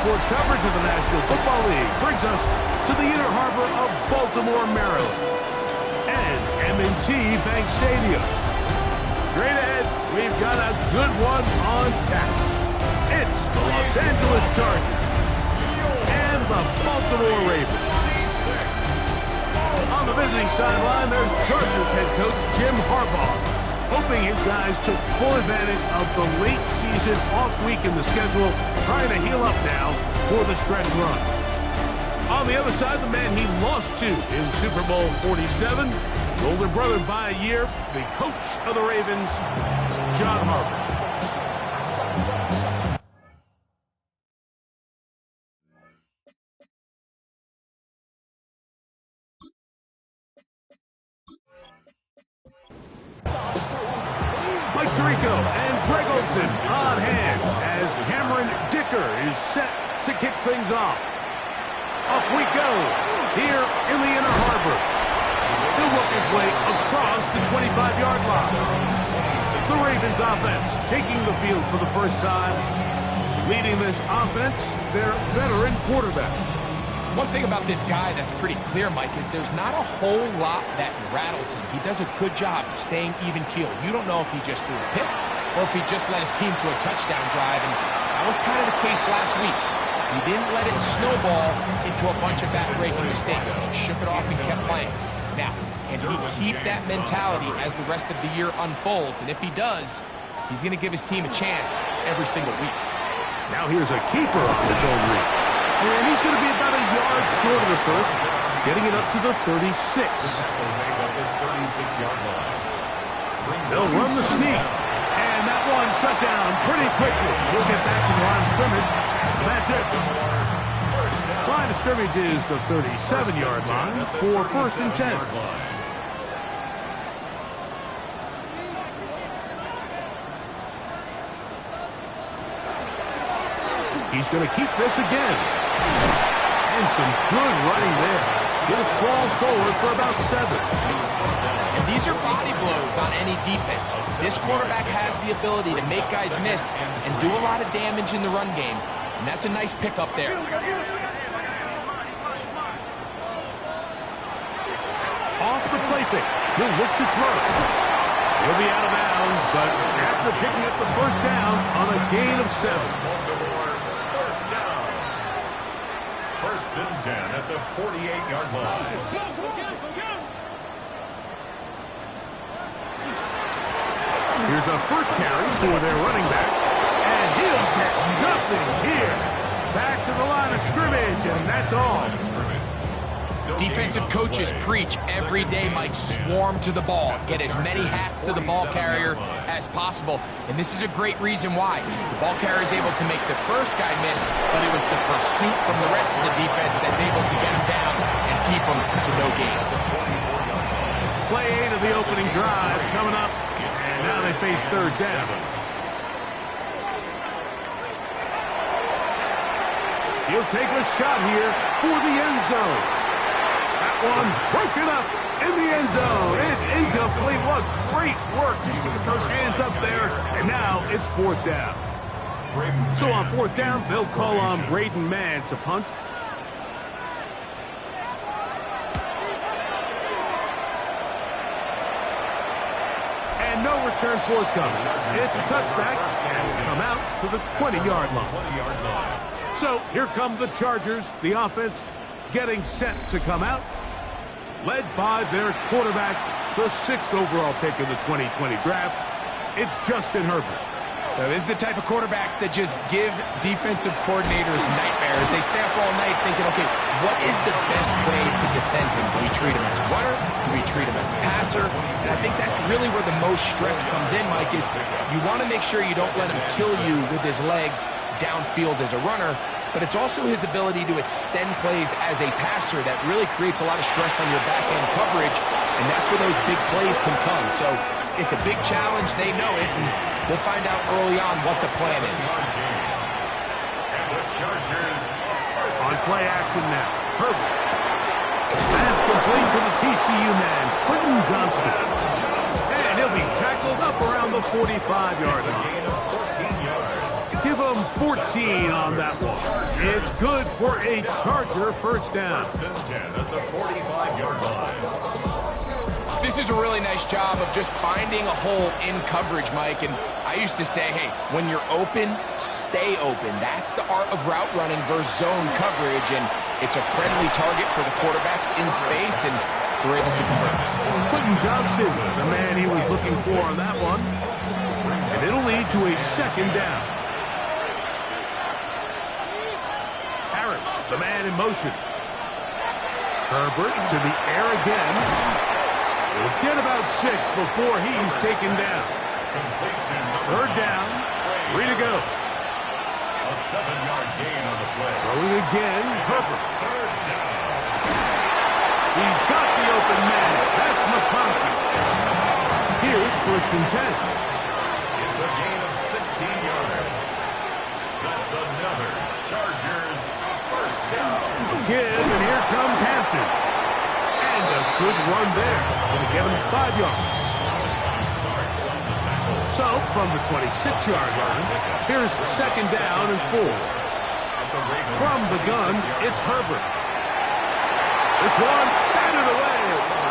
Sports coverage of the National Football League brings us to the inner harbor of Baltimore, Maryland, and M&T Bank Stadium. Straight ahead, we've got a good one on tap. It's the Los Angeles Chargers and the Baltimore Ravens. On the visiting sideline, there's Chargers head coach Jim Harbaugh, hoping his guys took full advantage of the late season off week in the schedule, trying to heal up now for the stretch run. On the other side, the man he lost to in Super Bowl 47, older brother by a year, the coach of the Ravens, John Harbaugh. Mike Tirico and Greg Olsen on hand as Cameron Dicker is set to kick things off. Off we go here in the inner harbor. He'll work his way across the 25-yard line. The Ravens offense taking the field for the first time. Leading this offense, their veteran quarterback. One thing about this guy that's pretty clear, Mike, is there's not a whole lot that rattles him. He does a good job staying even-keeled. You don't know if he just threw a pick or if he just led his team to a touchdown drive, and that was kind of the case last week. He didn't let it snowball into a bunch of back-breaking mistakes. He shook it off and kept playing. Now, can he keep that mentality as the rest of the year unfolds? And if he does, he's going to give his team a chance every single week. Now here's a keeper on his own read. And he's going to be about a yard short of the first, getting it up to the 36. They'll run the sneak. And that one shut down pretty quickly. He'll get back to the line of scrimmage. That's it. Line of scrimmage is the 37-yard line for 1st and 10. He's going to keep this again. And some good running there. He'll crawl forward for about 7. And these are body blows on any defense. This quarterback has the ability to make guys miss and do a lot of damage in the run game. And that's a nice pickup there. Off the play fake. He'll look to throw. He'll be out of bounds, but after picking up the first down on a gain of 7. 1st and 10 at the 48-yard line. Here's a first carry for their running back. And he'll get nothing here. Back to the line of scrimmage, and that's all. Defensive coaches preach every day, Mike, swarm to the ball. Get as many hats to the ball carrier as possible. And this is a great reason why. The ball carrier is able to make the first guy miss, but it was the pursuit from the rest of the defense that's able to get him down and keep him to no gain. Play 8 of the opening drive coming up, and now they face 3rd down. He'll take a shot here for the end zone. That one broken up in the end zone. It's incomplete. What great work just to get those hands up there. And now it's 4th down. So on 4th down, they'll call on Braden Mann to punt. And no return forthcoming. It's a touchback and will come out to the 20-yard line. So here come the Chargers, the offense getting set to come out, led by their quarterback, the 6th overall pick in the 2020 draft. It's Justin Herbert. So this is the type of quarterbacks that just give defensive coordinators nightmares. They stay up all night thinking, okay, what is the best way to defend him? Do we treat him as a runner? Do we treat him as a passer? And I think that's really where the most stress comes in, Mike, is you want to make sure you don't let him kill you with his legs downfield as a runner, but it's also his ability to extend plays as a passer that really creates a lot of stress on your back-end coverage, and that's where those big plays can come. So it's a big challenge. They know it, and we'll find out early on what the plan is. And the Chargers on play action now. Herbert. That's complete to the TCU man, Quentin Johnston. And he'll be tackled up around the 45-yard line. Give him 14 on that one. It's good for a Charger first down. First and 10 at the 45-yard line. This is a really nice job of just finding a hole in coverage, Mike. And I used to say, hey, when you're open, stay open. That's the art of route running versus zone coverage. And it's a friendly target for the quarterback in space, and they're able to convert. Quentin Johnston, the man he was looking for on that one. And it'll lead to a second down. Harris, the man in motion. Herbert to the air again. He'll get about 6 before he's taken down. Third down, 3 to go. A 7-yard gain on the play. Throwing again, Herbert. Third down. He's got the open man. That's McConkey. Here's first and 10. It's a gain of 16 yards. That's another Chargers first down. Give, and here comes Hampton. And a good run there. Going to give him 5 yards. So, from the 26-yard line, here's second down and 4. From the gun, it's Herbert. This one, batted away.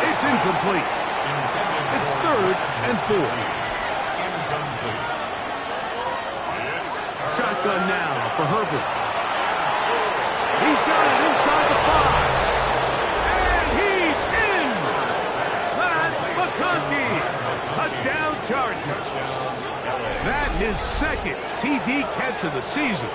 It's incomplete. It's third and 4. Shotgun now for Herbert. He's got it inside the 5. And he's in! Matt McConkey! Touchdown Chargers. That his second TD catch of the season.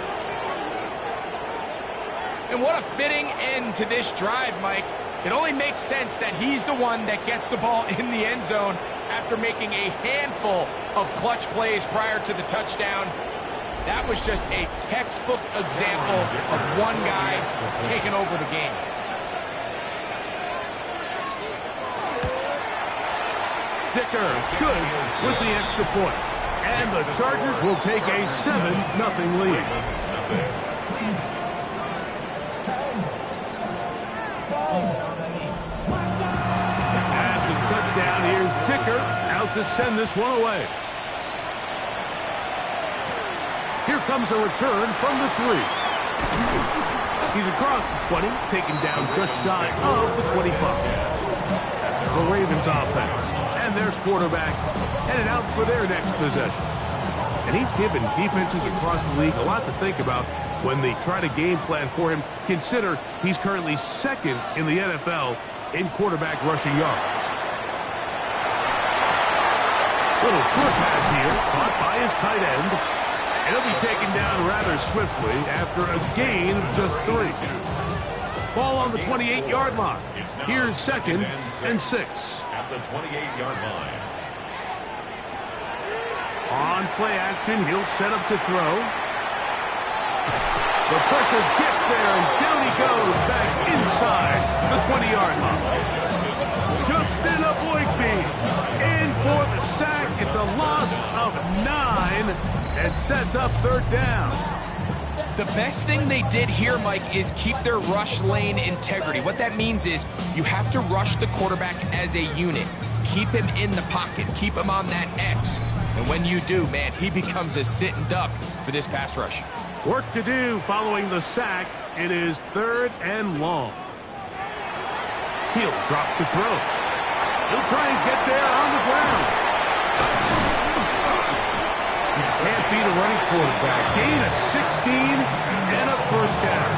And what a fitting end to this drive, Mike. It only makes sense that he's the one that gets the ball in the end zone after making a handful of clutch plays prior to the touchdown. That was just a textbook example of one guy taking over the game. Dicker, good with the extra point. And the Chargers will take a 7-0 lead. After the touchdown, here's Dicker out to send this one away. Here comes a return from the 3. He's across the 20, taken down just shy of the 25. The Ravens offense and their quarterback headed out for their next possession. And he's given defenses across the league a lot to think about when they try to game plan for him. Consider he's currently second in the NFL in quarterback rushing yards. Little short pass here, caught by his tight end. And he'll be taken down rather swiftly after a gain of just 3. Ball on the 28-yard line. Here's second and 6. At the 28-yard line. On play action, he'll set up to throw. The pressure gets there, and down he goes back inside the 20-yard line. Justin Aboigbe in for the sack. It's a loss of 9 and sets up third down. The best thing they did here, Mike, is keep their rush lane integrity. What that means is you have to rush the quarterback as a unit. Keep him in the pocket. Keep him on that X. And when you do, man, he becomes a sitting duck for this pass rush. Work to do following the sack. It is third and long. He'll drop to throw. He'll try and get there on the ground. You can't beat a running quarterback. Gain of 16 and a first down.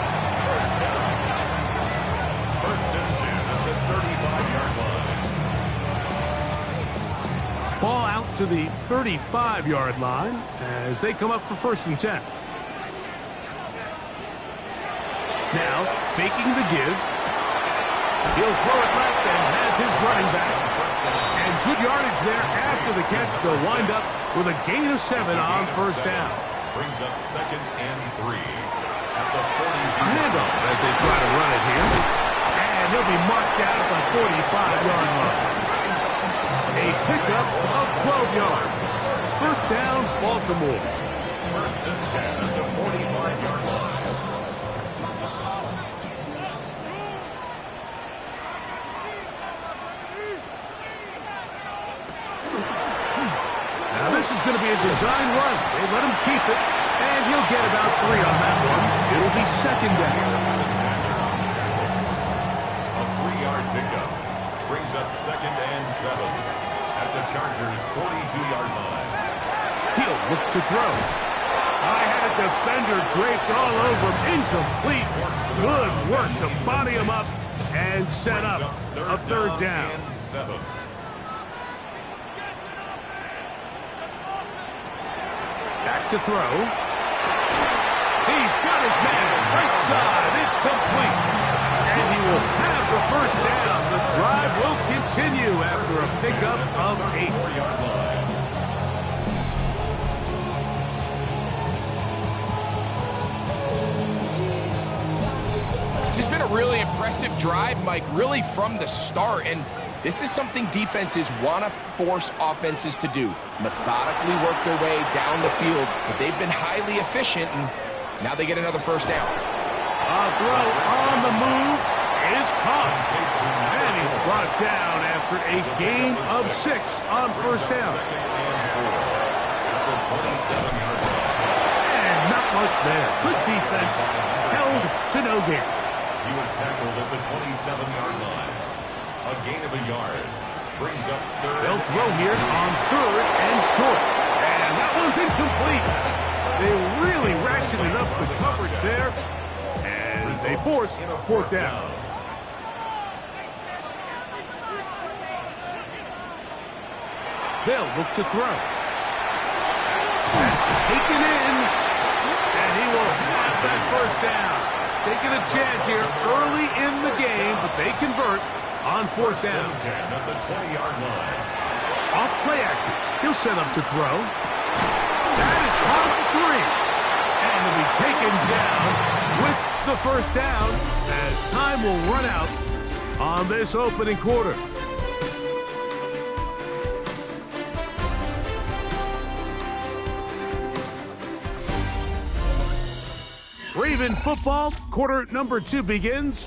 First and 10 at the 35-yard line. Ball out to the 35-yard line as they come up for first and 10. Now, faking the give. He'll throw it left and has his running back. And good yardage there after the catch. They'll wind up with a gain of 7 on first down. Brings up second and 3 at the 40. A handoff as they try to run it here. And he'll be marked down at the 45-yard line. A pickup of 12 yards. First down, Baltimore. First and 10 at the 45-yard line. Now this is going to be a design run. They let him keep it, And he'll get about 3 on that one. It'll be second down. A 3-yard pickup brings up 2nd and 7 at the Chargers' 42-yard line. He'll look to throw. I had a defender draped all over him. Incomplete. Good work to body him up and set up a 3rd down. And 7. Back to throw. He's got his man right side. It's complete. And he will have the 1st down. The drive will continue after a pickup of 8. 4-yard line. This has been a really impressive drive, Mike, really from the start. And this is something defenses want to force offenses to do. Methodically work their way down the field. But they've been highly efficient, and now they get another 1st down. A throw on the move is caught. And he's brought down after a gain of 6 on 1st down. And not much there. Good defense. Held to no gain. He was tackled at the 27-yard line. A gain of a yard brings up 3rd. They'll throw here on 3rd and short. And that one's incomplete. They really ratcheted up the coverage there. And they force 4th down. They'll look to throw. That's taken in. And he will have that 1st down. Taking a chance here early in the game, but they convert on 4th down. At the 20-yard line. Off play action. He'll set up to throw. That is caught at 3. And he'll be taken down with the 1st down as time will run out on this opening quarter. Raven football, quarter number 2 begins.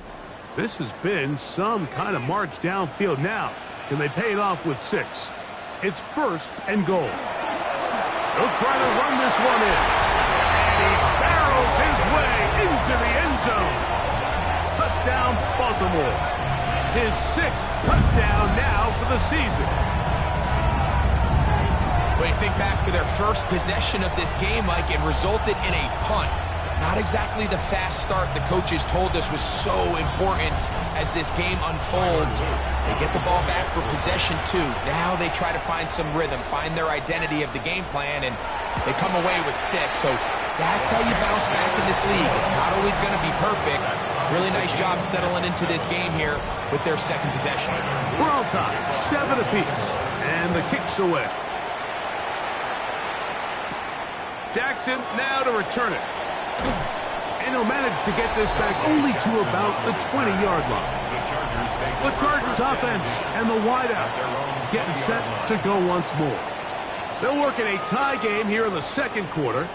This has been some kind of march downfield now. Can they pay it off with 6? It's 1st and goal. They'll try to run this one in. And he barrels his way into the end zone. Touchdown, Baltimore. His 6th touchdown now for the season. When you think back to their first possession of this game, Mike, it resulted in a punt. Not exactly the fast start the coaches told us was so important as this game unfolds. They get the ball back for possession 2. Now they try to find some rhythm, find their identity of the game plan, and they come away with 6. So that's how you bounce back in this league. It's not always going to be perfect. Really nice job settling into this game here with their 2nd possession. We're all tied, 7 apiece, and the kick's away. Jackson now to return it. And he'll manage to get this back only to about the 20-yard line. The Chargers offense and the wideout getting set to go once more. They'll work in a tie game here in the 2nd quarter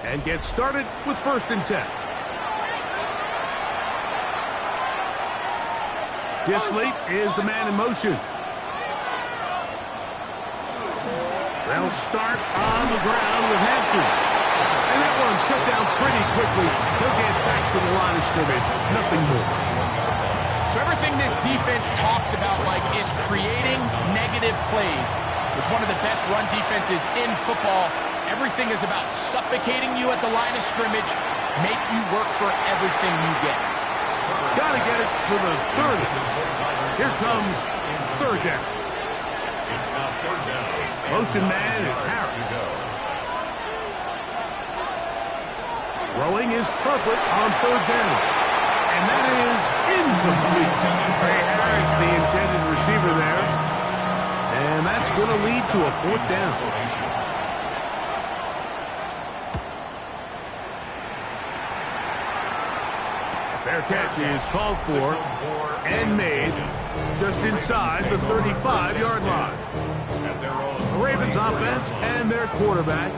and get started with 1st and 10. Disley is the man in motion. They'll start on the ground with Hampton. And that one shut down pretty quickly. He'll get back to the line of scrimmage. Nothing more. So everything this defense talks about, Mike, is creating negative plays. It's one of the best run defenses in football. Everything is about suffocating you at the line of scrimmage, make you work for everything you get. Got to get it to the 30. Here comes 3rd down. It's now 3rd down. Motion man is Harris. Throwing is Herbert on 3rd down. And that is incomplete. Trey Harris, the intended receiver there. And that's going to lead to a 4th down. Fair catch is called for and made just inside the 35-yard line. The Ravens offense and their quarterback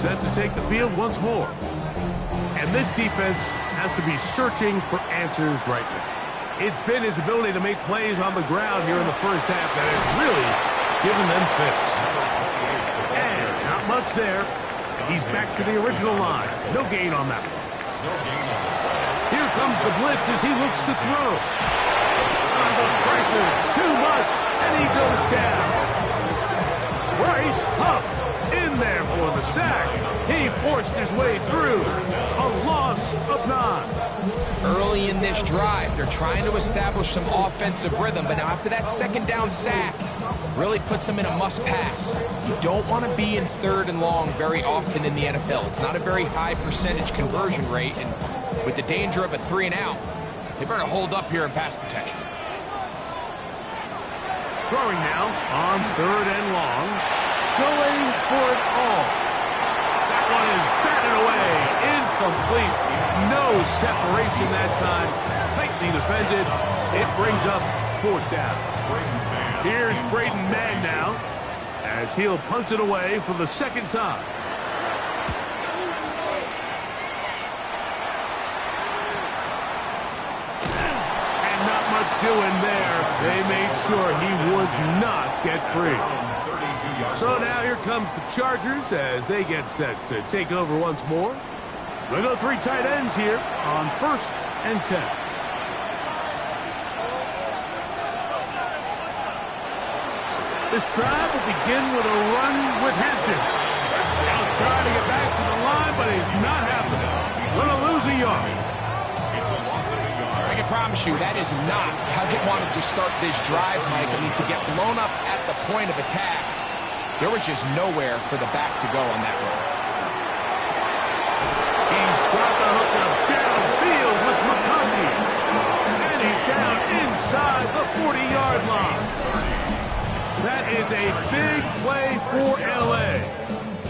set to take the field once more. And this defense has to be searching for answers right now. It's been his ability to make plays on the ground here in the 1st half that has really given them fits. And not much there. He's back to the original line. No gain on that one. No gain on the play. Here comes the blitz as he looks to throw. Under pressure, too much, and he goes down. Bryce Huff in there for the sack. He forced his way through. A loss of 9. Early in this drive, they're trying to establish some offensive rhythm, but now after that second down sack, really puts them in a must-pass. You don't want to be in 3rd and long very often in the NFL. It's not a very high percentage conversion rate, and with the danger of a 3 and out, they better hold up here in pass protection. Throwing now on 3rd and long. Going for it all. That one is batted away. Incomplete. No separation that time. Tightly defended. It brings up 4th down. Here's Braden Mann now as he'll punt it away for the 2nd time. And not much doing there. They made sure he would not get free. So now here comes the Chargers as they get set to take over once more. They go 3 tight ends here on 1st and 10. This drive will begin with a run with Hampton. Now trying to get back to the line, but it's not happening. Going to lose a yard. I can promise you that is not how they wanted to start this drive, Mike. I mean, to get blown up at the point of attack, there was just nowhere for the back to go on that run. He's got the hook up downfield with McConkey. And he's down inside the 40-yard line. That is a big play for L.A.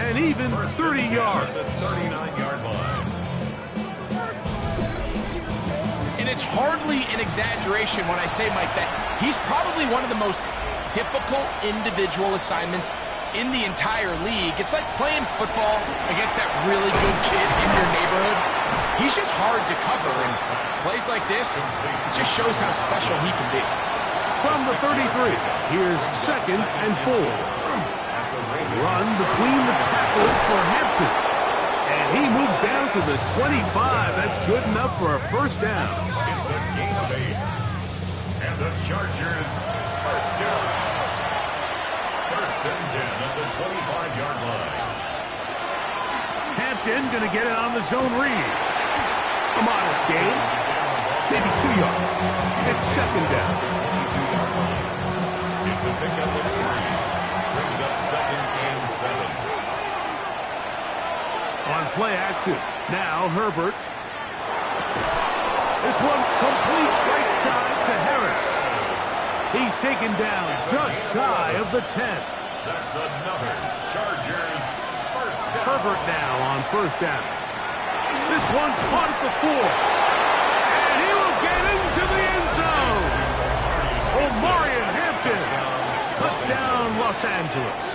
And even 30 yards. The 39-yard line. And it's hardly an exaggeration when I say, Mike, that he's probably one of the most difficult individual assignments in the entire league. It's like playing football against that really good kid in your neighborhood. He's just hard to cover, and plays like this, it just shows how special he can be. From the 33, here's 2nd and 4. Run between the tackles for Hampton. And he moves down to the 25. That's good enough for a 1st down. It's a gain of 8. And the Chargers 1st down. 1st and 10 at the 25-yard line. Hampton going to get it on the zone read. A modest gain. Maybe 2 yards. It's 2nd down. 22-yard line. It's a pickup of 3. Brings up 2nd and 7. On play action. Now Herbert. This one complete right side to Harris. He's taken down just shy of the 10. That's another Chargers 1st down. Herbert now on 1st down. This one caught at the 4. And he will get into the end zone. Omarion Hampton. Touchdown, Los Angeles.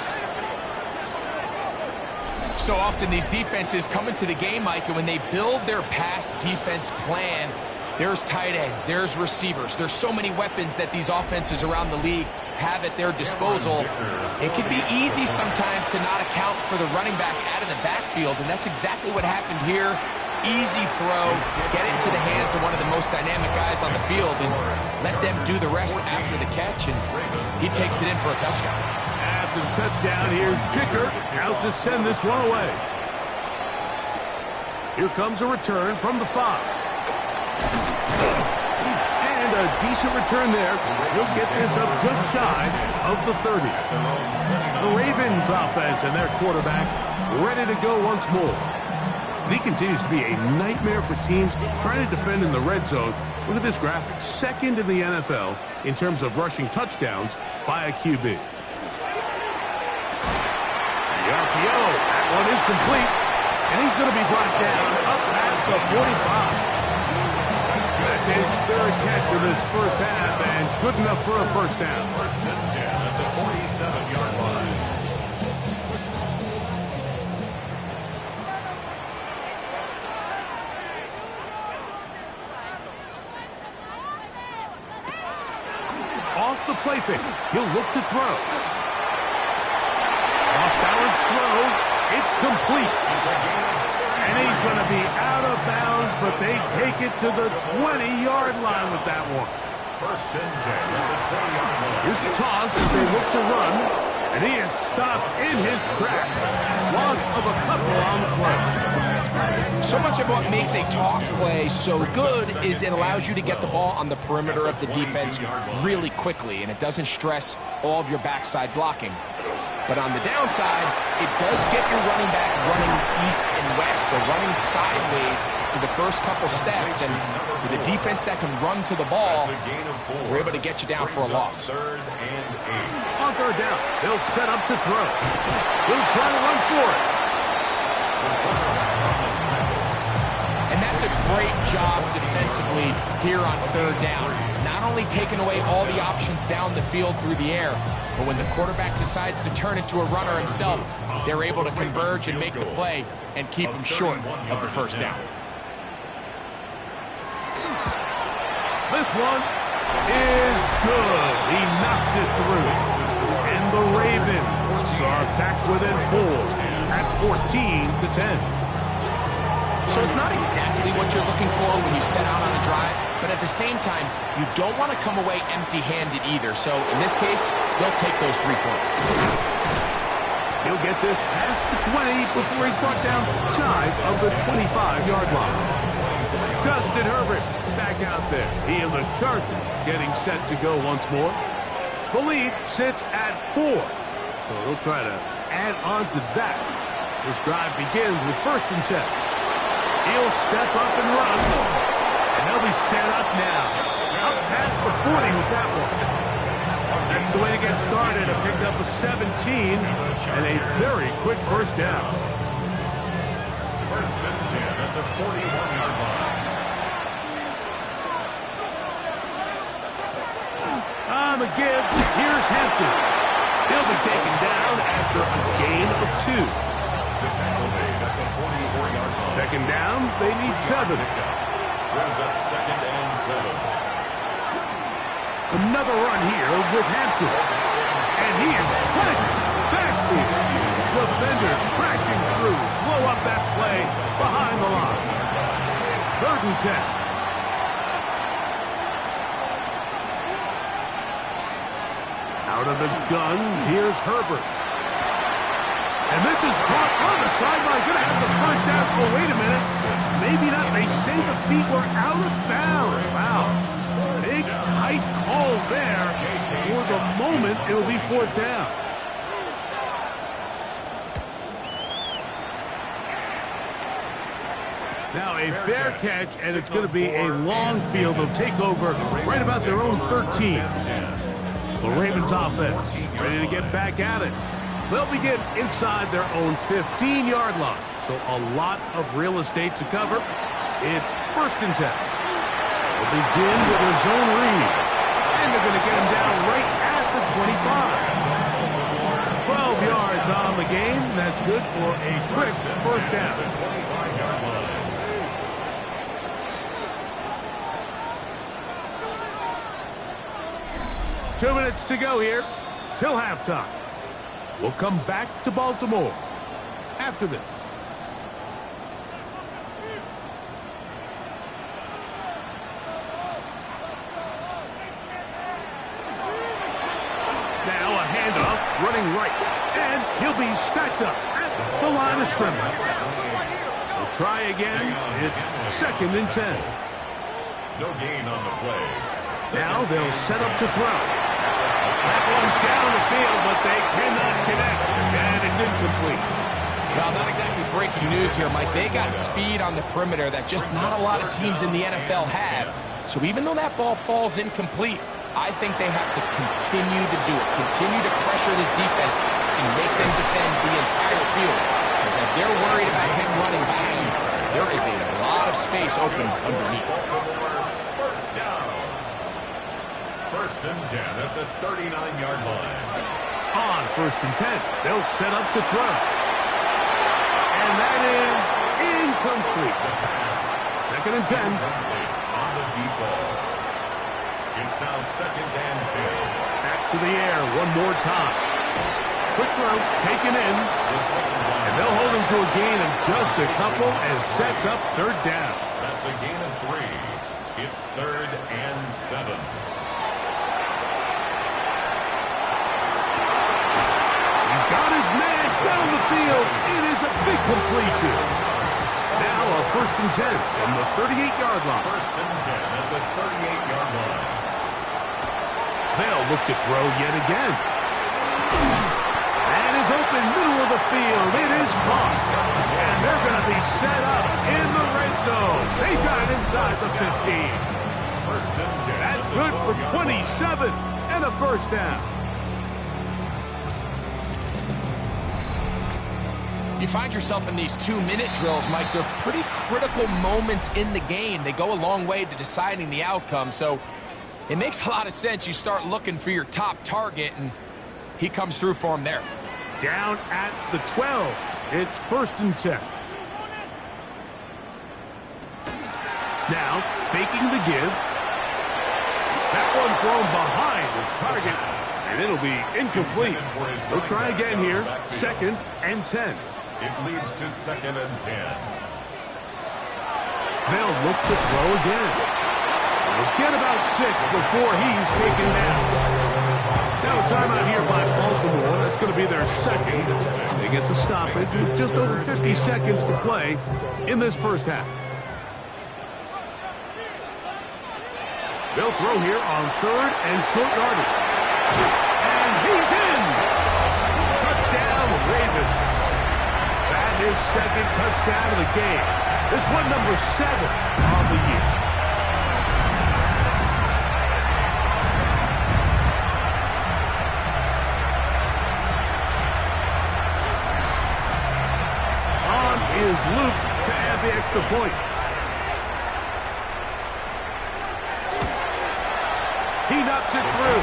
So often these defenses come into the game, Mike, and when they build their pass defense plan, there's tight ends, there's receivers, there's so many weapons that these offenses around the league have at their disposal. It can be easy sometimes to not account for the running back out of the backfield, and that's exactly what happened here. Easy throw, get into the hands of one of the most dynamic guys on the field, and let them do the rest after the catch, and he takes it in for a touchdown. After the touchdown, here's Dicker out to send this one away. Here comes a return from the 5. And a decent return there. He'll get this up just shy of the 30. The Ravens offense and their quarterback ready to go once more. He continues to be a nightmare for teams trying to defend in the red zone. Look at this graphic. 2nd in the NFL in terms of rushing touchdowns by a QB. The RPO. That one is complete. And he's going to be brought down up past the 45. That's his 3rd catch of this 1st half, and good enough for a 1st down. 1st and 10 at the 47-yard line. Off the play fake. He'll look to throw. Off balance throw. It's complete. complete. And he's going to be out of bounds, but they take it to the 20-yard line with that one. First and 10 at the 20-yard line. Here's a toss as they look to run, and he is stopped in his tracks. Loss of a couple on the play. So much of what makes a toss play so good is it allows you to get the ball on the perimeter of the defense really quickly, and it doesn't stress all of your backside blocking. But on the downside, it does get your running back running east and west. They're running sideways for the first couple steps, and with a defense that can run to the ball, we're able to get you down for a loss. Third and 8. On third down, they'll set up to throw. He'll try to run for it. And that's a great job defensively here on third down. Not only taking away all the options down the field through the air, but when the quarterback decides to turn into a runner himself, they're able to converge and make the play and keep him short of the first down. This one is good. He knocks it through. And the Ravens are back within 4 at 14-10. So it's not exactly what you're looking for when you set out on a drive, but at the same time, you don't want to come away empty-handed either. So in this case, they'll take those 3 points. He'll get this past the 20 before he's brought down shy of the 25-yard line. Justin Herbert back out there. He and the Chargers getting set to go once more. The lead sits at 4, so he'll try to add on to that. This drive begins with first and 10. He'll step up and run, and they'll be set up now. Up past the 40 with that one. That's the way to get started. A picked up a 17 and a very quick first down. First and 10 at the 41-yard line. On the give, here's Hampton. He'll be taken down after a gain of 2. The tackle made at the 44-yard line. Second down, they need 7. Brings up second and 7. Another run here with Hampton. And he is planted backfield. Defenders crashing through. Blow up that play behind the line. Third and 10. Out of the gun, here's Herbert. And this is caught on the sideline. Going to have the first down. Oh, wait a minute. Maybe not. They say the feet were out of bounds. Wow. Big, tight call there. For the moment, it'll be fourth down. Now a fair catch, and it's going to be a long field. They'll take over right about their own 13. The Ravens offense ready to get back at it. They'll begin inside their own 15-yard line. So a lot of real estate to cover. It's first and 10. They'll begin with a zone read. And they're going to get him down right at the 25. 12 yards on the game. That's good for a quick first down. 25-yard line. 2 minutes to go here till halftime. We'll come back to Baltimore after this. Now a handoff running right. And he'll be stacked up at the line of scrimmage. We'll try again. It's second and 10. No gain on the play. Now they'll set up to throw. That one down the field, but they cannot connect. And it's incomplete. Well, not exactly breaking news here, Mike. They got speed on the perimeter that just not a lot of teams in the NFL have. So even though that ball falls incomplete, I think they have to continue to do it. Continue to pressure this defense and make them defend the entire field. Because as they're worried about him running behind, there is a lot of space open underneath. First down. First and 10 at the 39-yard line. On first and 10, they'll set up to throw. And that is incomplete. The pass. Second and 10. On the deep ball. It's now second and 10. Back to the air one more time. Quick throw, taken in. And they'll hold him to a gain of just a couple and sets up third down. That's a gain of 3. It's 3rd and 7. He's got his man down the field. It is a big completion. Now a 1st and 10 from the 38-yard line. 1st and 10 at the 38-yard line. They'll look to throw yet again. And is open middle of the field. It is caught. And they're going to be set up in the red zone. They got it inside the 15. 1st and 10. That's good for 27 and a 1st down. You find yourself in these 2-minute drills, Mike. They're pretty critical moments in the game. They go a long way to deciding the outcome, so it makes a lot of sense. You start looking for your top target, and he comes through for him there. Down at the 12. It's 1st and 10. Now, faking the give. That one thrown behind his target, and it'll be incomplete. They'll try again here. 2nd and 10. It leads to 2nd and 10. They'll look to throw again. They'll get about 6 before he's taken down. Now a timeout here by Baltimore. That's going to be their 2nd. They get the stoppage with just over 50 seconds to play in this 1st half. They'll throw here on 3rd and short yardage. And he's in! Touchdown, Ravens. That is 2nd touchdown of the game. This one number 7 on the year. On is Luke to add the extra point. He knocks it through.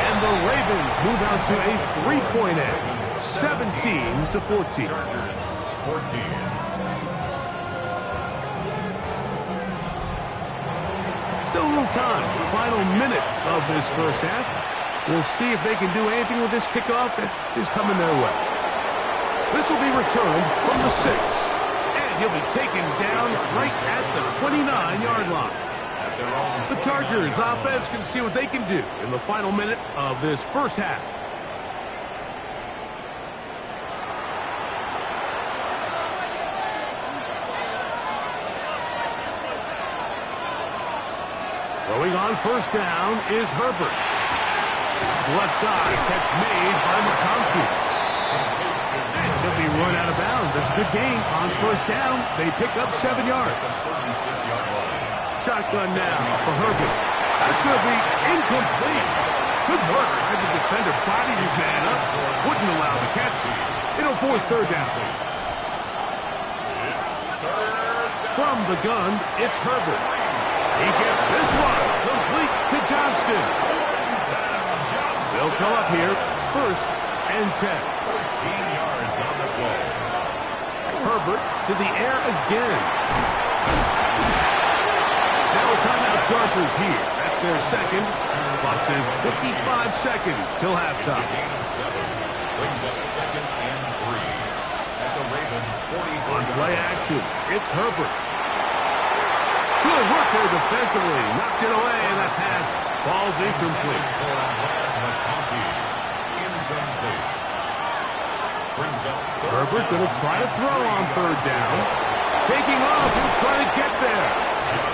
And the Ravens move out to a 3-point edge. 17-14. Chargers, 14. Still a little time. Final minute of this 1st half. We'll see if they can do anything with this kickoff that is coming their way. This will be returned from the 6. And he'll be taken down right at the 29-yard line. The Chargers offense can see what they can do in the final minute of this 1st half. Throwing on 1st down is Herbert. Left side, catch made by McConkey. And he'll be run out of bounds. That's a good gain on 1st down. They pick up 7 yards. Shotgun now for Herbert. That's going to be incomplete. Good work. Had the defender body his man up. Wouldn't allow the catch. It'll force 3rd down. From the gun, it's Herbert. He gets this one complete to Johnston. They'll come up here 1st and 10. 13 yards on the play. Herbert to the air again. Now a timeout Chargers here. That's their 2nd. Clock says 55 seconds till halftime. Gain of 7. Brings up 2nd and 3. At the Ravens 40. On play action, it's Herbert. Good work there defensively. Knocked it away, and that pass falls incomplete. Herbert going to try to throw on 3rd down. Taking off, he'll try to get there.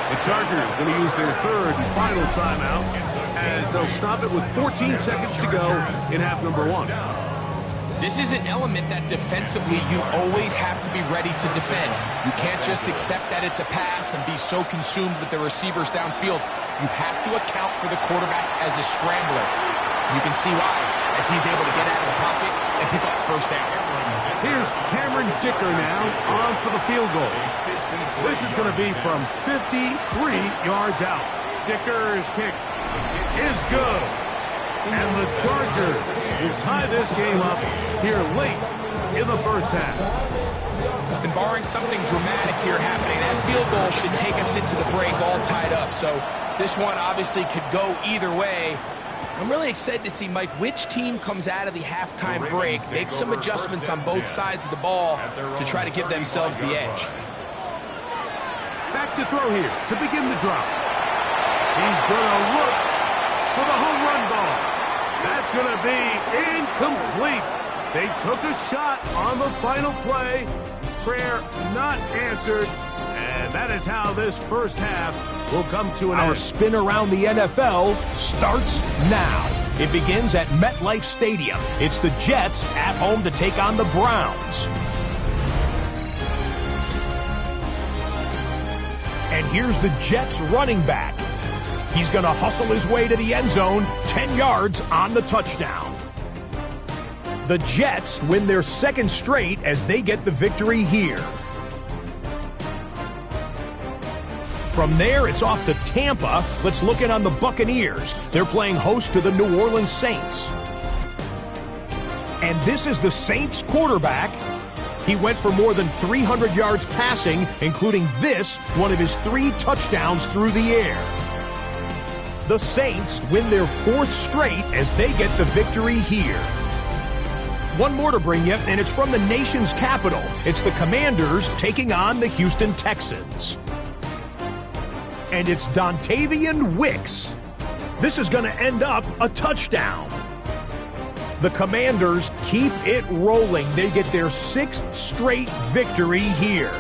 The Chargers going to use their 3rd and final timeout as they'll stop it with 14 seconds to go in half number 1. This is an element that defensively you always have to be ready to defend. You can't just accept that it's a pass and be so consumed with the receivers downfield. You have to account for the quarterback as a scrambler. You can see why, as he's able to get out of the pocket and pick up 1st down. Here's Cameron Dicker now on for the field goal. This is going to be from 53 yards out. Dicker's kick is good. And the Chargers will tie this game up here late in the 1st half. And barring something dramatic here happening, that field goal should take us into the break all tied up. So this one obviously could go either way. I'm really excited to see, Mike, which team comes out of the halftime break, make some adjustments on both sides of the ball to try to give themselves the edge. Back to throw here to begin the drive. He's going to look for the home run ball. That's going to be incomplete. They took a shot on the final play. Prayer not answered. And that is how this first half will come to an end. Our spin around the NFL starts now. It begins at MetLife Stadium. It's the Jets at home to take on the Browns. And here's the Jets running back. He's going to hustle his way to the end zone, 10 yards on the touchdown. The Jets win their second straight as they get the victory here. From there, it's off to Tampa. Let's look in on the Buccaneers. They're playing host to the New Orleans Saints. And this is the Saints quarterback. He went for more than 300 yards passing, including this, one of his 3 touchdowns through the air. The Saints win their 4th straight as they get the victory here. One more to bring you, and it's from the nation's capital. It's the Commanders taking on the Houston Texans. And it's Dontavian Wicks. This is going to end up a touchdown. The Commanders keep it rolling. They get their 6th straight victory here.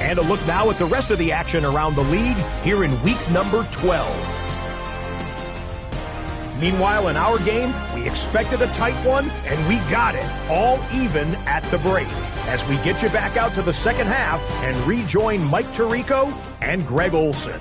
And a look now at the rest of the action around the league here in week number 12. Meanwhile, in our game, we expected a tight one, and we got it, all even at the break. As we get you back out to the second half and rejoin Mike Tirico and Greg Olson.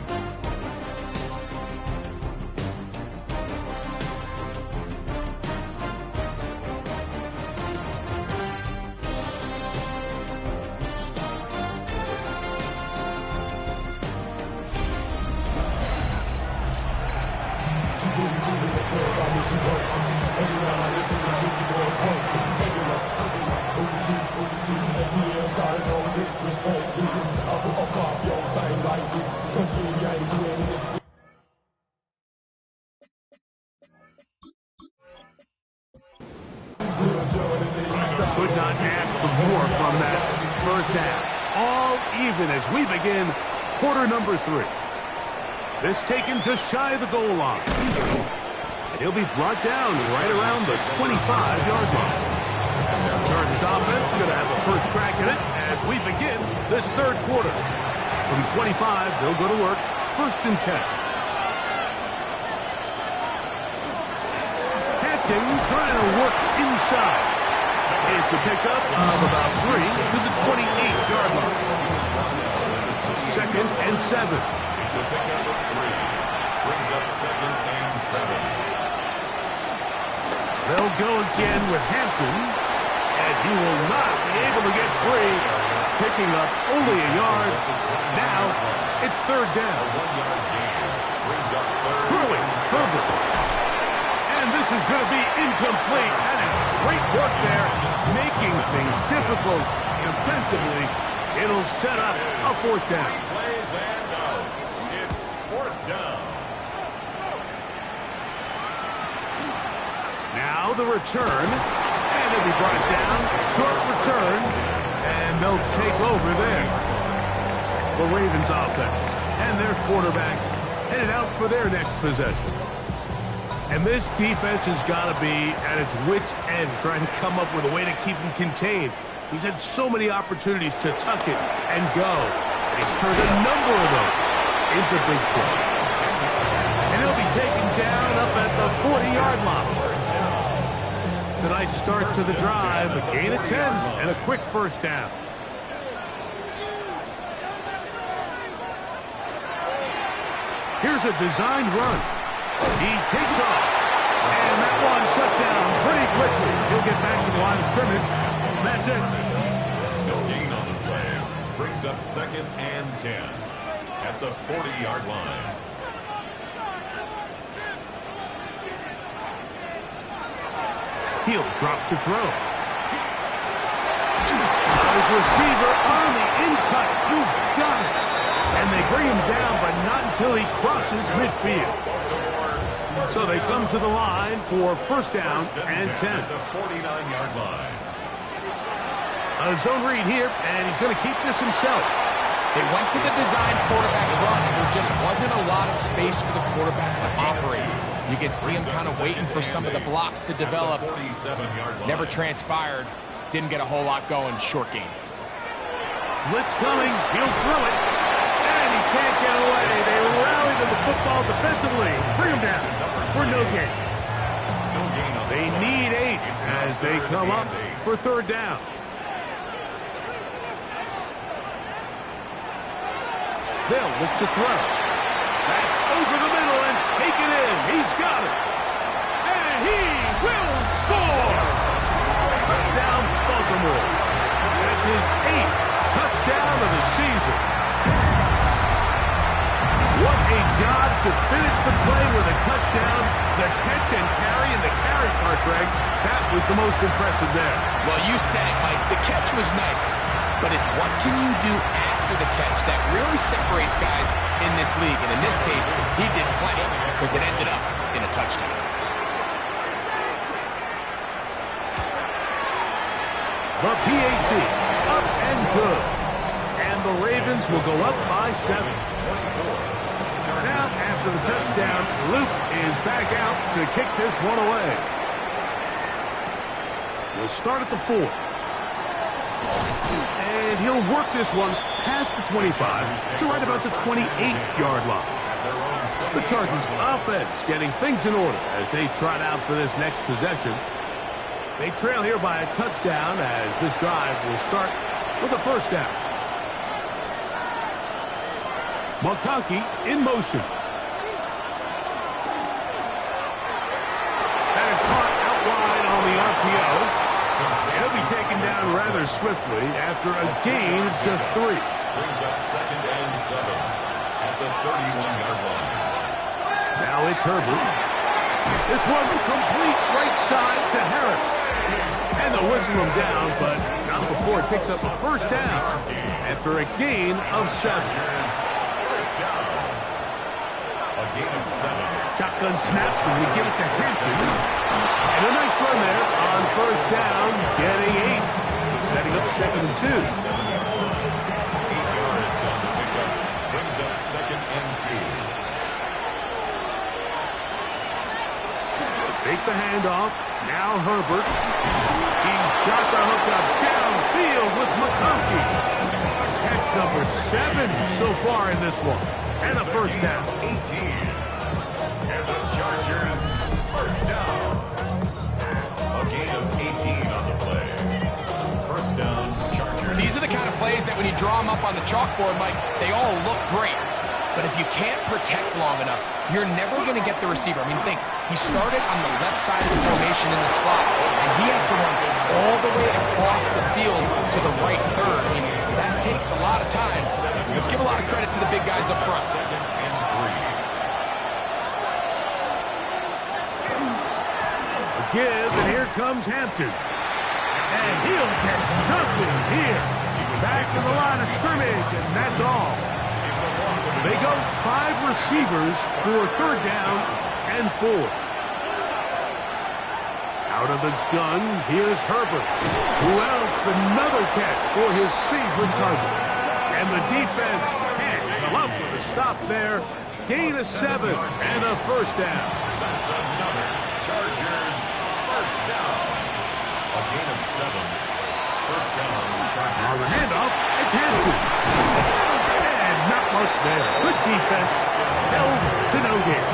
Could not ask for more from that first half. All even as we begin quarter number 3. This taken just shy of the goal line. And he'll be brought down right around the 25-yard line. Chargers offense going to have a first crack at it as we begin this third quarter. From 25, they'll go to work. 1st and 10. Hampton trying to work inside. It's a pickup of about 3 to the 28-yard line. 2nd and 7. It's a pickup of 3. Brings up 2nd and 7. They'll go again with Hampton, and he will not be able to get free. Picking up only a yard. Now it's 3rd down. A 1-yard gain. Brings up 3rd. Throwing Herbert. And this is going to be incomplete. That is great work there, making things difficult defensively. It'll set up a 4th down. Plays and out. It's 4th down. Now the return, and it'll be brought down. Short return, and they'll take over there. The Ravens offense and their quarterback headed out for their next possession. And this defense has got to be at its wit's end, trying to come up with a way to keep him contained. He's had so many opportunities to tuck it and go. And he's turned a number of those into big plays. And he'll be taken down up at the 40-yard line. It's a nice start to the drive, a gain of 10, and a quick 1st down. Here's a designed run. He takes off, and that one shut down pretty quickly. He'll get back to the line of scrimmage. That's it. No gain on the play. Brings up 2nd and 10 at the 40-yard line. He'll drop to throw. His receiver on the in-cut. He's got it. bring him down, but not until he crosses midfield. So they come to the line for first down and 10. The 49-yard line. A zone read here, and he's going to keep this himself. They went to the design quarterback run, and there just wasn't a lot of space for the quarterback to operate. You could see him kind of waiting for some of the blocks to develop. Never transpired. Didn't get a whole lot going. Short game. Blitz coming. He'll throw it. And he can't get away. They rally to the football defensively. Bring him down for no gain. They need 8 as they come up for third down. They'll look to throw. That's over the middle and take it in. He's got it. And he will score. Touchdown, Baltimore. That's his 8th touchdown of the season. What a job to finish the play with a touchdown. The catch and carry and the carry part, Greg, that was the most impressive there. Well, you said it, Mike. The catch was nice, but it's what can you do after the catch that really separates guys in this league. And in this case, he did plenty because it ended up in a touchdown. The PAT, up and good. And the Ravens will go up by 7. Now, after the touchdown, Luke is back out to kick this one away. We'll start at the 4. And he'll work this one past the 25 to right about the 28-yard line. The Chargers offense getting things in order as they trot out for this next possession. They trail here by a touchdown as this drive will start with a first down. McConkey in motion. That is caught out wide on the RPOs. He'll be taken down rather swiftly after a gain of just 3. Brings up 2nd and 7 at the 31-yard line. Now it's Herbert. This one's complete right side to Harris. And they'll whistle him down, but not before it picks up a first down after a gain of 7. First down. A gain of 7. Shotgun snap, and we give it to Hampton. And a nice run there on first down, getting 8. Setting up 2nd and 2. 8 yards on the pickup. Brings up 2nd and 2. Fake the handoff. Now Herbert. He's got the hookup downfield with McConkey. Catch number 7 so far in this one. And a first down. 18. And the Chargers first down. A gain of 18 on the play. First down, Chargers. These are the kind of plays that when you draw them up on the chalkboard, Mike, they all look great. But if you can't protect long enough, you're never going to get the receiver. I mean, think, he started on the left side of the formation in the slot, and he has to run all the way across the field to the right third. I mean, that takes a lot of time. Let's give a lot of credit to the big guys up front. 2nd and 3. Give, and here comes Hampton. And he'll get nothing here. Back to the line of scrimmage, and that's all. They go 5 receivers for third down and 4. Out of the gun, here's Herbert. Who else? Another catch for his favorite target. And the defense can't come up with a stop there. Gain of 7 and a first down. That's another Chargers first down. A gain of 7. First down, Chargers. On the handoff, it's Hampton. Not much there. Good defense. Held to no gain.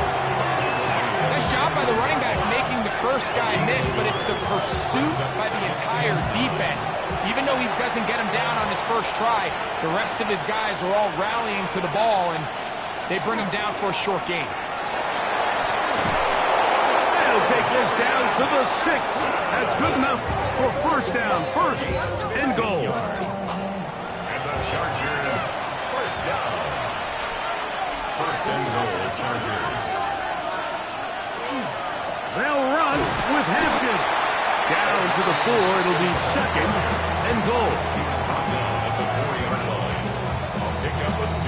Nice job by the running back making the first guy miss, but it's the pursuit by the entire defense. Even though he doesn't get him down on his first try, the rest of his guys are all rallying to the ball, and they bring him down for a short gain. They'll take this down to the 6. That's good enough for first down. First and goal. And the Chargers first down. First and goal, Chargers. They'll run with Hampton. Down to the 4. It'll be second and goal. He's brought down at the 4-yard line. A pickup of 2.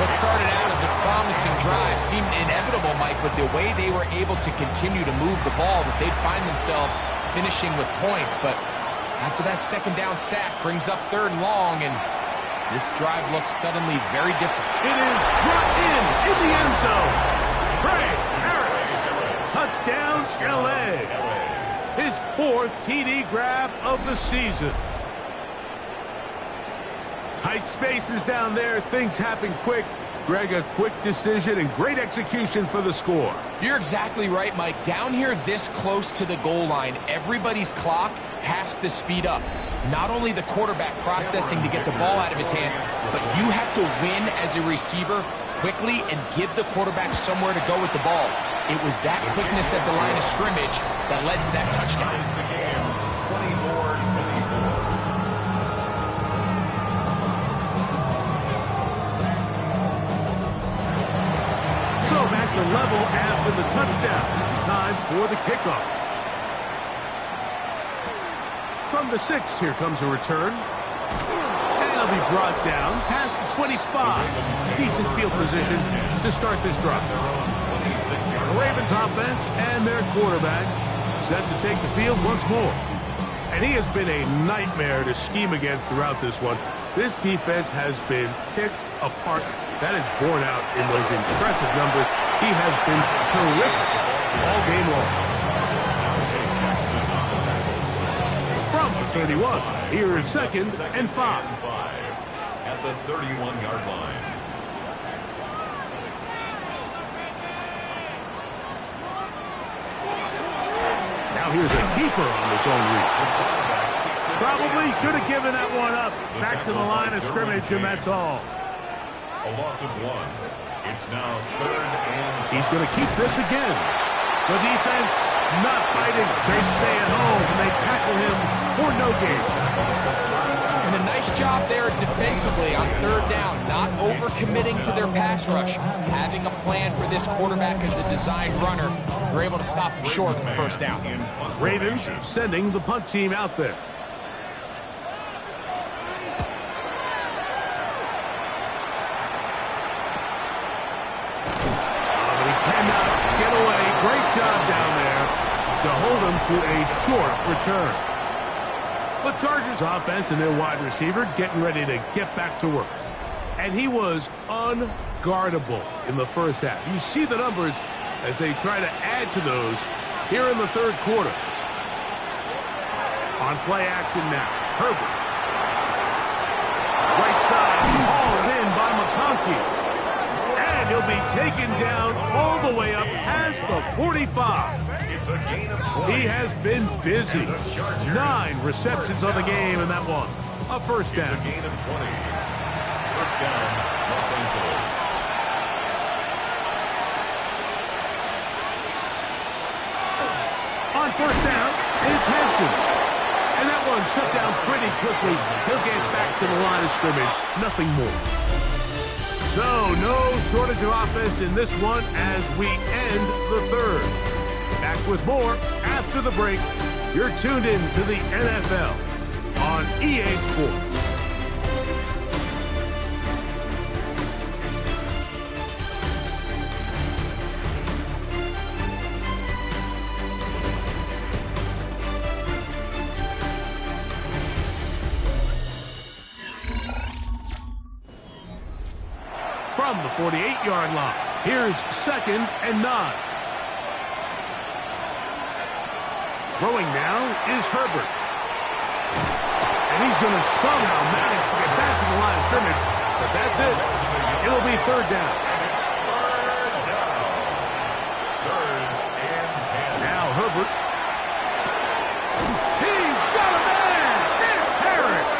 What started out as a promising drive seemed inevitable, Mike, but the way they were able to continue to move the ball, that they'd find themselves finishing with points. But after that second down sack brings up 3rd and long, and this drive looks suddenly very different. It is brought in the end zone. Bray Harris, touchdown LA. His 4th TD grab of the season. Tight spaces down there, things happen quick. Greg, a quick decision and great execution for the score. You're exactly right, Mike. Down here this close to the goal line, everybody's clock has to speed up. Not only the quarterback processing to get the ball out of his hand, but you have to win as a receiver quickly and give the quarterback somewhere to go with the ball. It was that quickness at the line of scrimmage that led to that touchdown. So back to level after the touchdown. Time for the kickoff. From the 6, here comes a return. And it'll be brought down past the 25. Decent field position to start this drive. The Ravens offense and their quarterback set to take the field once more. And he has been a nightmare to scheme against throughout this one. This defense has been picked apart. That is borne out in those impressive numbers. He has been terrific all game long. From the 31, here is 2nd and 5. At the 31-yard line. Now here's a keeper on the zone read. Probably should have given that one up. Back to the line of scrimmage, and that's all. A loss of 1. It's now 3rd and... He's going to keep this again. The defense not fighting. They stay at home, and they tackle him for no gain. And a nice job there defensively on 3rd down, not overcommitting to their pass rush, having a plan for this quarterback as a designed runner. They're able to stop him short of the 1st down. Ravens sending the punt team out there. Get away. Great job down there to hold him to a short return. The Chargers offense and their wide receiver getting ready to get back to work. And he was unguardable in the 1st half. You see the numbers as they try to add to those here in the 3rd quarter. On play action now. Herbert. Right side hauled in by McConkey. And he'll be taken down all the way up past the 45. It's a gain of 20. He has been busy. 9 receptions on the game in that one. A 1st down. It's a gain of 20. 1st down, Los Angeles. On 1st down, it's Hampton. And that one shut down pretty quickly. He'll get back to the line of scrimmage. Nothing more. So, no shortage of offense in this one as we end the 3rd. Back with more after the break. You're tuned in to the NFL on EA Sports. From the 48-yard line, here's 2nd and 9. Throwing now is Herbert. And he's going to somehow manage to get back to the line of scrimmage. But that's it. It'll be 3rd down. Now Herbert. He's got a man. It's Harris.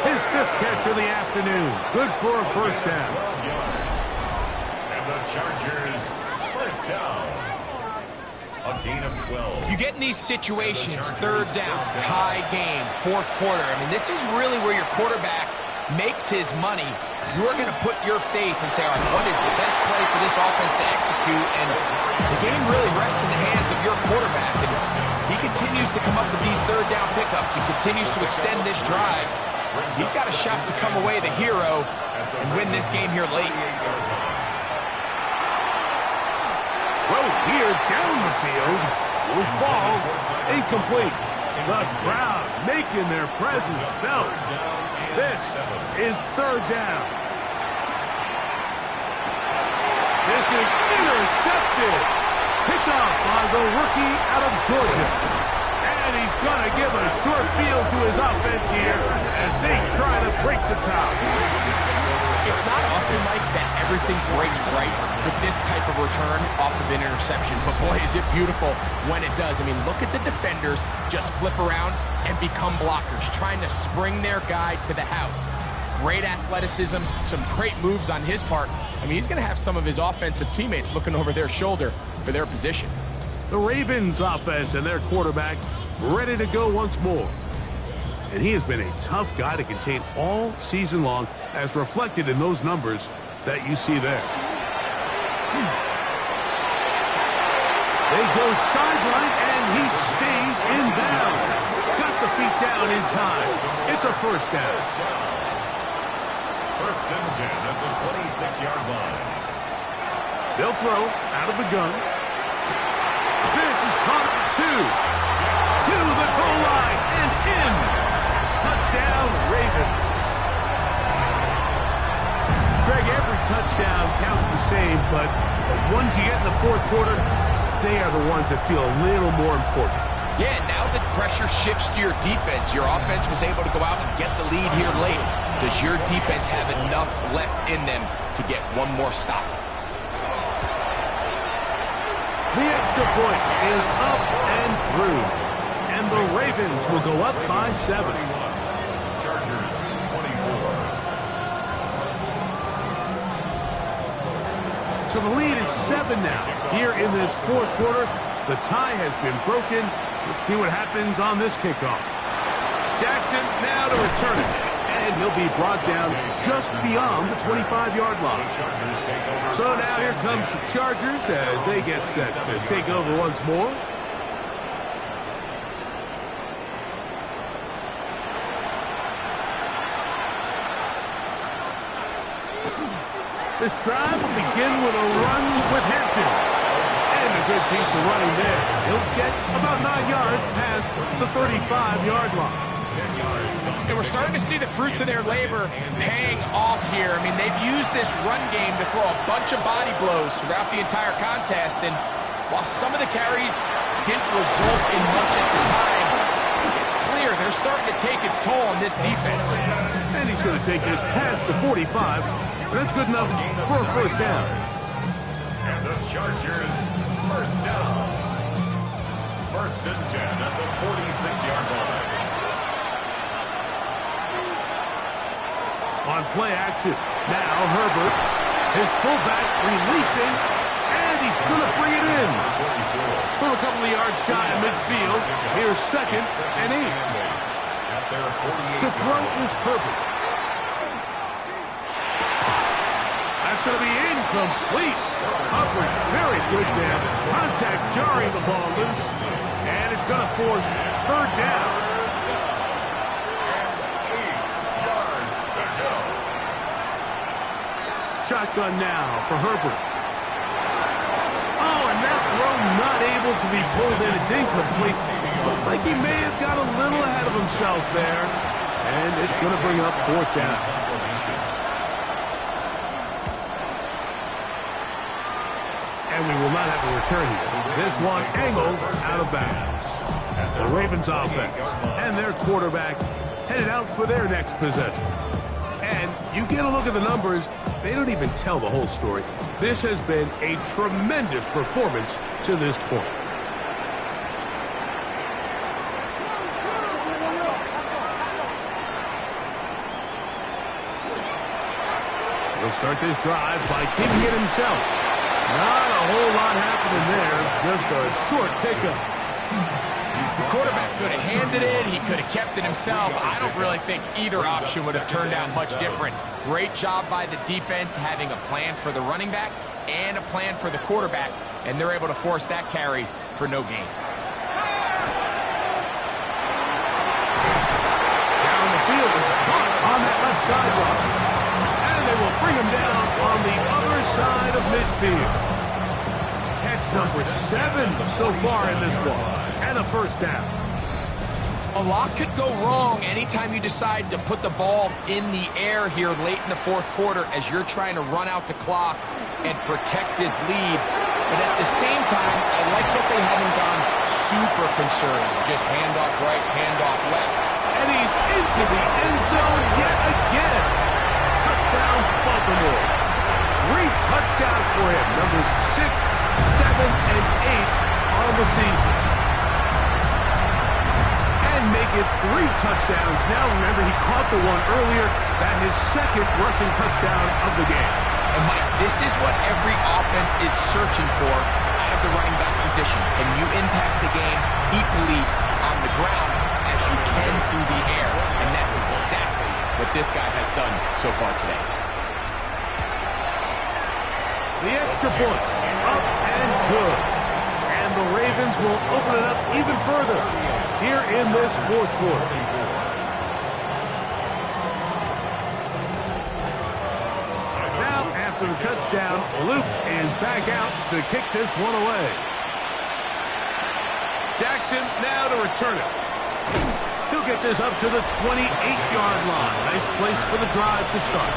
His 5th catch of the afternoon. Good for a 1st down. And the Chargers, 1st down. A gain of 12. You get in these situations, 3rd down, tie game, 4th quarter. I mean, this is really where your quarterback makes his money. You're going to put your faith and say, all right, what is the best play for this offense to execute? And the game really rests in the hands of your quarterback. And he continues to come up with these 3rd down pickups. He continues to extend this drive. He's got a shot to come away the hero and win this game here late. Throw here down the field. Will fall. Incomplete. The crowd making their presence felt. This is third down. This is intercepted. Picked off by the rookie out of Georgia. And he's going to give a short field to his offense here as they try to break the top. It's not often, Mike, that everything breaks right for this type of return off of an interception. But, boy, is it beautiful when it does. I mean, look at the defenders just flip around and become blockers, trying to spring their guy to the house. Great athleticism, some great moves on his part. I mean, he's going to have some of his offensive teammates looking over their shoulder for their position. The Ravens offense and their quarterback ready to go once more. And he has been a tough guy to contain all season long, as reflected in those numbers that you see there. They go sideline, and he stays in bounds. Got the feet down in time. It's a first down. First and 10 at the 26-yard line. They'll throw out of the gun. This is caught at 2. To the goal line and in. Touchdown, Ravens. Greg, every touchdown counts the same, but the ones you get in the fourth quarter, they are the ones that feel a little more important. Yeah, now that pressure shifts to your defense, your offense was able to go out and get the lead here late. Does your defense have enough left in them to get one more stop? The extra point is up and through. And the Ravens will go up by 7. Chargers 24. So the lead is 7 now. Here in this fourth quarter, the tie has been broken. Let's see what happens on this kickoff. Jackson now to return it. And he'll be brought down just beyond the 25-yard line. So now here comes the Chargers as they get set to take over once more. This drive will begin with a run with Hampton. And a good piece of running there. He'll get about 9 yards past the 35-yard line. And we're starting to see the fruits of their labor paying off here. I mean, they've used this run game to throw a bunch of body blows throughout the entire contest. And while some of the carries didn't result in much at the time, it's clear they're starting to take its toll on this defense. And he's going to take this past the 45. That's good enough for a first down. And the Chargers first down. First and 10 at the 46-yard line. On play action. Now Herbert, his fullback releasing, and he's going to bring it in. From a couple of yards shy of midfield, here's 2nd and 8. To throw is Herbert. That's going to be incomplete. Coverage very good there. Contact jarring the ball loose, and it's going to force third down. Shotgun now for Herbert. Oh, and that throw not able to be pulled in. It's incomplete. Looked like he may have got a little ahead of himself there. And it's going to bring up fourth down. And we will not have a return here. This one angled out of bounds. The Ravens offense and their quarterback headed out for their next possession. And you get a look at the numbers, they don't even tell the whole story. This has been a tremendous performance to this point. He'll start this drive by kicking it himself. Not a whole lot happening there, just a short pickup. The quarterback could have handed it. He could have kept it himself. I don't really think either option would have turned out much different. Great job by the defense having a plan for the running back and a plan for the quarterback, and they're able to force that carry for no gain. Down the field is caught sidelines. And they will bring him down on the other side of midfield. Catch number 7 so far in this one. And a first down. A lot could go wrong anytime you decide to put the ball in the air here late in the fourth quarter as you're trying to run out the clock and protect this lead. But at the same time, I like that they haven't gone super conservative. Just handoff right, handoff left. And he's into the end zone yet again. Touchdown, Baltimore. 3 touchdowns for him. Numbers 6, 7, and 8 on the season. And make it 3 touchdowns now. Remember, he caught the one earlier. That his second rushing touchdown of the game. And Mike, this is what every offense is searching for out of the running back position. Can you impact the game equally on the ground as you can through the air? And that's exactly what this guy has done so far today. The extra point, up and good. And the Ravens will open it up even further here in this fourth quarter. Now, after the touchdown, Luke is back out to kick this one away. Jackson now to return it. He'll get this up to the 28-yard line. Nice place for the drive to start.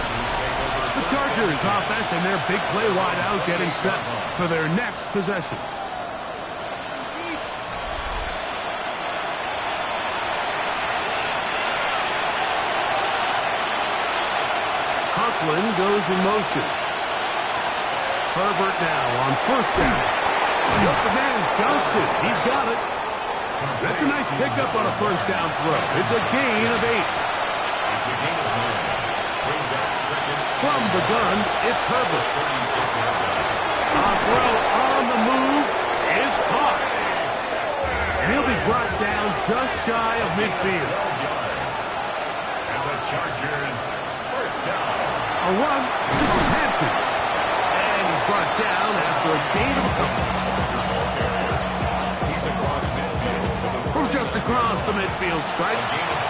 The Chargers offense and their big play wide out getting set for their next possession. Conklin goes in motion. Herbert now on first down. Look, the man is Johnston. He's got it. That's a nice pickup on a first down throw. It's a gain of 8. It's a gain of 9. Brings up second. From the gun, it's Herbert. 36-yard line. A throw on the move is caught. And he'll be brought down just shy of midfield. 12 yards. And the Chargers first down. A run. This is Hampton. And he's brought down after a gain of a couple. He's across midfield. From just across the midfield stripe,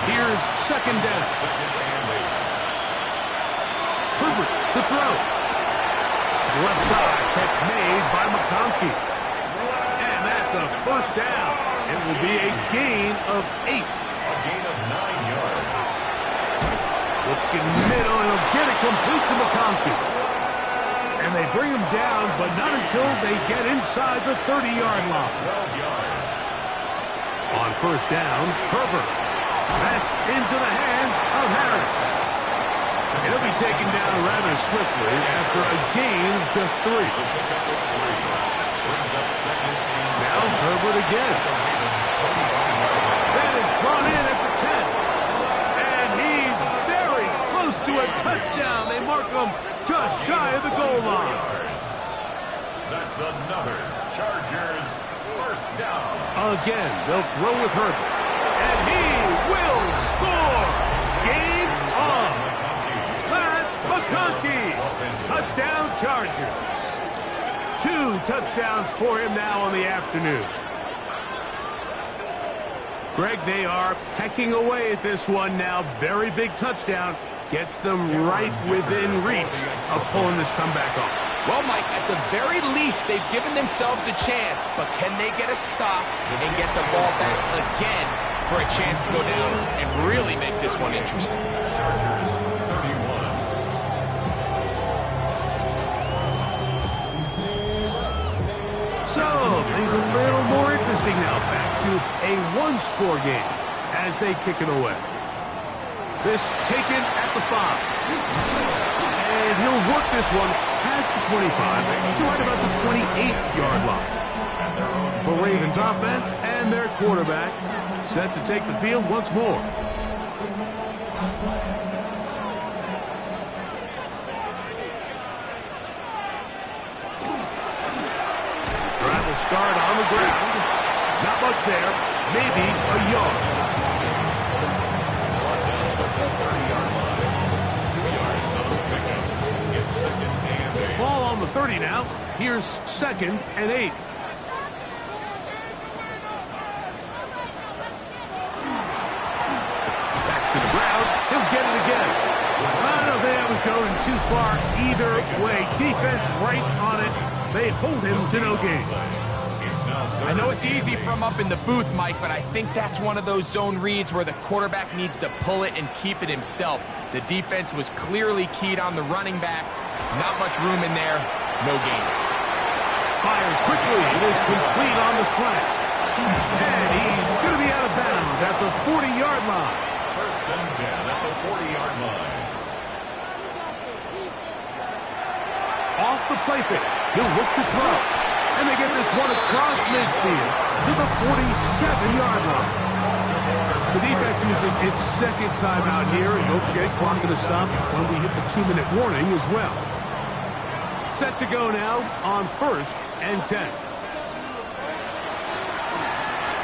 here's second down. Second and 8. Herbert to throw. Left side, catch made by McConkey. And that's a first down. It will be a gain of 8. A gain of 9 yards. Looking middle, and he'll get it complete to McConkey. And they bring him down, but not until they get inside the 30-yard line. 12 yards. On first down, Herbert. That's into the hands of Harris. He'll be taken down rather swiftly after a gain of just 3. Brings up second and Now Herbert again. That is brought in at the 10. And he's very close to a touchdown. They mark him just shy of the goal line. That's another Chargers first down. Again, they'll throw with Herbert. And he will score. Game on. Pat McConkey. Touchdown Chargers. 2 touchdowns for him now on the afternoon. Greg, they are pecking away at this one now. Very big touchdown. Gets them right within reach of pulling this comeback off. Well, Mike, at the very least, they've given themselves a chance, but can they get a stop and get the ball back again for a chance to go down and really make this one interesting? Chargers 31. So, things a little more interesting now. Back to a 1-score game as they kick it away. This taken at the 5. And he'll work this one past the 25 to right about the 28-yard line. For Ravens offense and their quarterback set to take the field once more. Drive will start on the ground. Not much there. Maybe a yard. Ball on the 30 now. Here's second and 8. Back to the ground. He'll get it again. going too far either way. Defense right on it. They hold him to no gain. I know it's easy from up in the booth, Mike, but I think that's one of those zone reads where the quarterback needs to pull it and keep it himself. The defense was clearly keyed on the running back. Not much room in there. No gain. Fires quickly. It is complete on the slant. And he's going to be out of bounds at the 40-yard line. First and 10 at the 40-yard line. Off the play fake. He'll look to throw. And they get this one across midfield to the 47-yard line. The defense uses its second timeout here. And don't forget, clock going to stop when we hit the 2-minute warning as well. Set to go now on 1st and 10.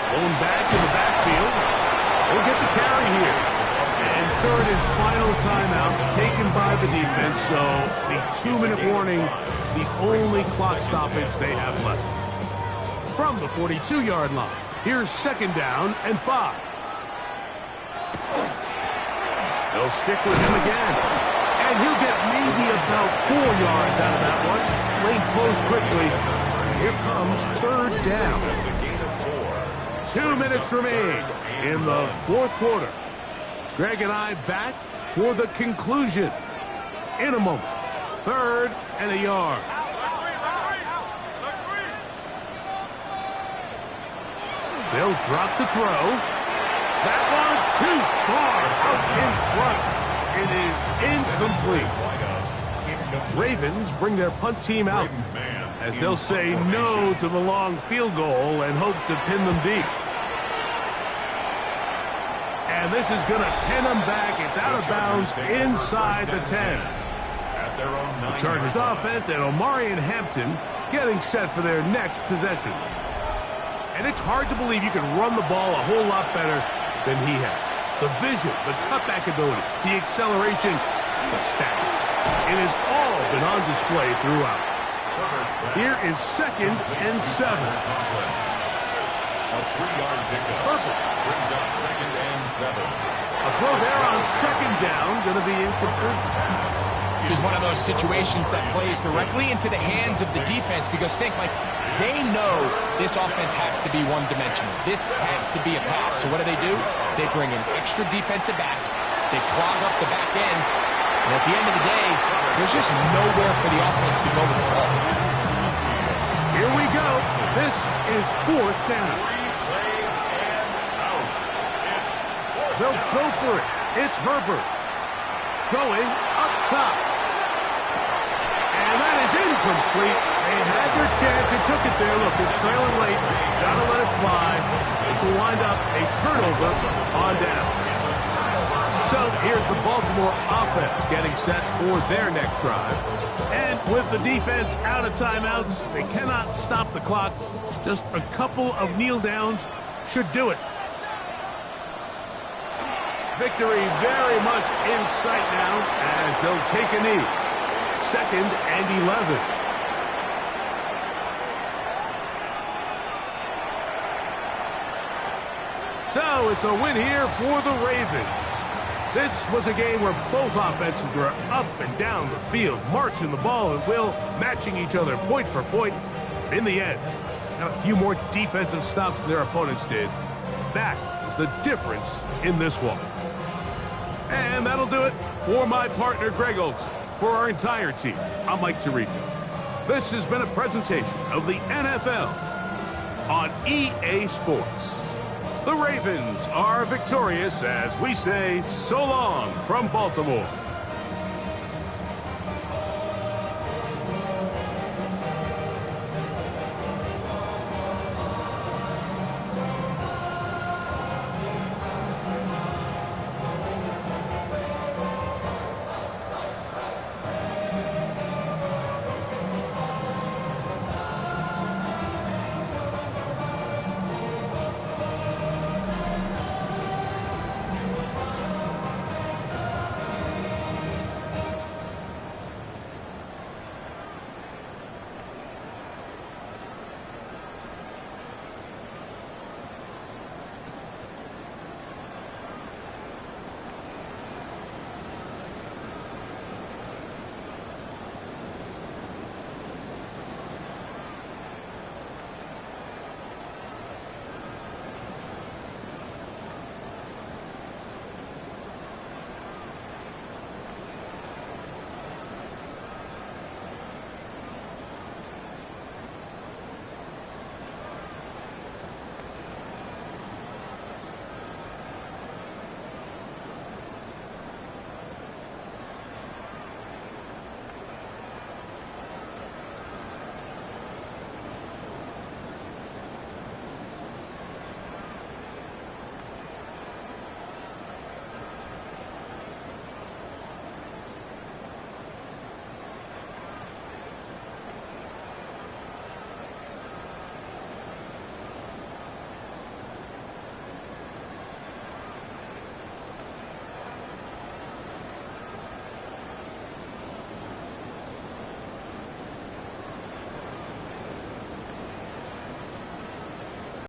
Going back to the backfield. We'll get the carry here. And third and final timeout taken by the defense. So the 2-minute warning, the only clock stoppage they have left. From the 42-yard line, here's 2nd down and 5. They'll stick with him again. And he'll get maybe about 4 yards out of that one. Lane closed quickly. Here comes 3rd down. 2 minutes remain in the 4th quarter. Greg and I back for the conclusion in a moment. 3rd and a yard. They'll drop to throw. That one too far out in front. It is incomplete. Ravens bring their punt team out as they'll say no to the long field goal and hope to pin them deep. And this is going to pin them back. It's out of bounds inside the 10. The Chargers offense and Omarion Hampton getting set for their next possession. And it's hard to believe you can run the ball a whole lot better than he has. The vision, the cutback ability, the acceleration, the stats. It has all been on display throughout. Here is 2nd and 7. A 3-yard pickup. Perfect. Brings up 2nd and 7. A throw there on 2nd down, going to be incomplete. This is one of those situations that plays directly into the hands of the defense because think, like, they know this offense has to be one-dimensional. This has to be a pass. So what do? They bring in extra defensive backs. They clog up the back end. And at the end of the day, there's just nowhere for the offense to go with the ball. Here we go. This is 4th down. 3 plays and out. It's 4th They'll down. go for it. It's Herbert. Going up top. And that is incomplete. They had their chance. They took it there. Look, they're trailing late. Gotta let it fly. This will wind up a turnover on down. So here's the Baltimore offense getting set for their next drive. And with the defense out of timeouts, they cannot stop the clock. Just a couple of kneel downs should do it. Victory very much in sight now as they'll take a knee. 2nd and 11. So it's a win here for the Ravens. This was a game where both offenses were up and down the field, marching the ball at will, matching each other point for point. In the end, got a few more defensive stops than their opponents did. That is the difference in this one. And that'll do it for my partner, Greg Olson. For our entire team, I'm Mike Tirico. This has been a presentation of the NFL on EA Sports. The Ravens are victorious as we say so long from Baltimore.